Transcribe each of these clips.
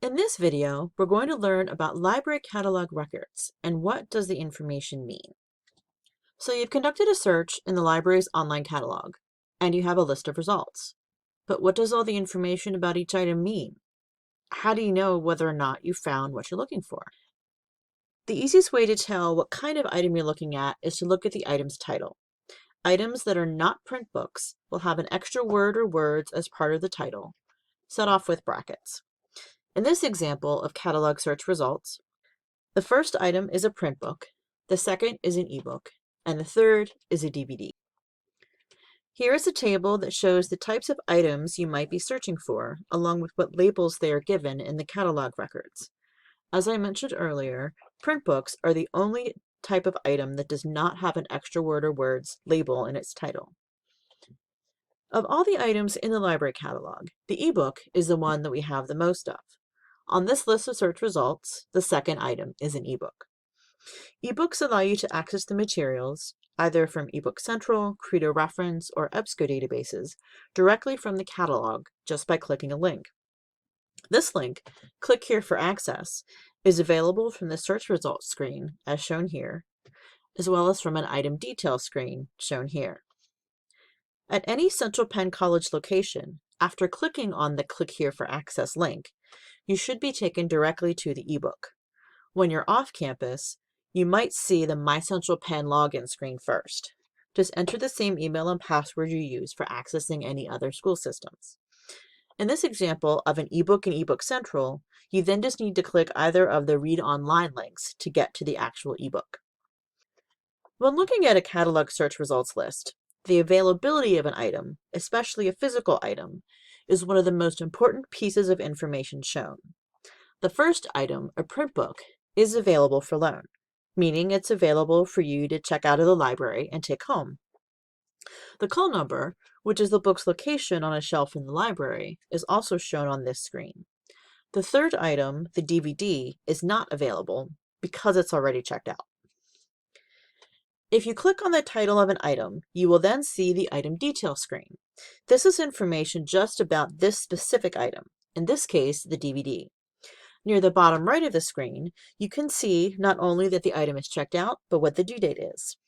In this video, we're going to learn about library catalog records and what does the information mean. So you've conducted a search in the library's online catalog, and you have a list of results. But what does all the information about each item mean? How do you know whether or not you found what you're looking for? The easiest way to tell what kind of item you're looking at is to look at the item's title. Items that are not print books will have an extra word or words as part of the title, set off with brackets. In this example of catalog search results, the first item is a print book, the second is an ebook, and the third is a DVD. Here is a table that shows the types of items you might be searching for, along with what labels they are given in the catalog records. As I mentioned earlier, print books are the only type of item that does not have an extra word or words label in its title. Of all the items in the library catalog, the ebook is the one that we have the most of. On this list of search results, the second item is an ebook. Ebooks allow you to access the materials, either from eBook Central, Credo Reference, or EBSCO databases, directly from the catalog just by clicking a link. This link, click here for access, is available from the search results screen, as shown here, as well as from an item details screen, shown here. At any Central Penn College location, after clicking on the Click Here for Access link, you should be taken directly to the ebook. When you're off campus, you might see the My Central Penn login screen first. Just enter the same email and password you use for accessing any other school systems. In this example of an ebook in eBook Central, you then just need to click either of the Read Online links to get to the actual ebook. When looking at a catalog search results list, the availability of an item, especially a physical item, is one of the most important pieces of information shown. The first item, a print book, is available for loan, meaning it's available for you to check out of the library and take home. The call number, which is the book's location on a shelf in the library, is also shown on this screen. The third item, the DVD, is not available because it's already checked out. If you click on the title of an item, you will then see the item detail screen. This is information just about this specific item, in this case, the DVD. Near the bottom right of the screen, you can see not only that the item is checked out, but what the due date is.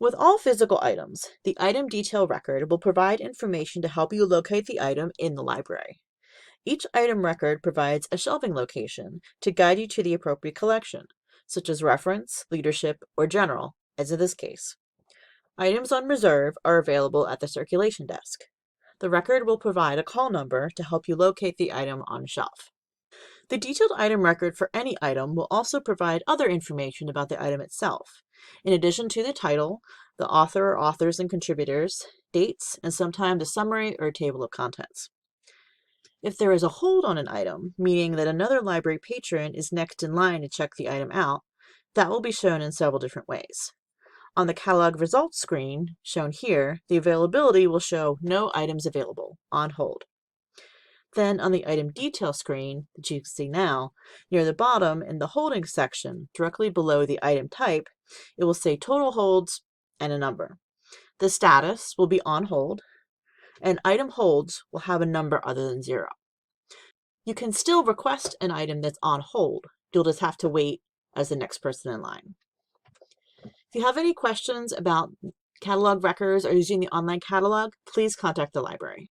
With all physical items, the item detail record will provide information to help you locate the item in the library. Each item record provides a shelving location to guide you to the appropriate collection, such as reference, leadership, or general, as in this case. Items on reserve are available at the circulation desk. The record will provide a call number to help you locate the item on shelf. The detailed item record for any item will also provide other information about the item itself, in addition to the title, the author or authors and contributors, dates, and sometimes a summary or a table of contents. If there is a hold on an item, meaning that another library patron is next in line to check the item out, that will be shown in several different ways. On the catalog results screen, shown here, the availability will show no items available, on hold. Then on the item detail screen that you can see now, near the bottom in the holding section, directly below the item type, it will say total holds and a number. The status will be on hold, and item holds will have a number other than 0. You can still request an item that's on hold. You'll just have to wait as the next person in line. If you have any questions about catalog records or using the online catalog, please contact the library.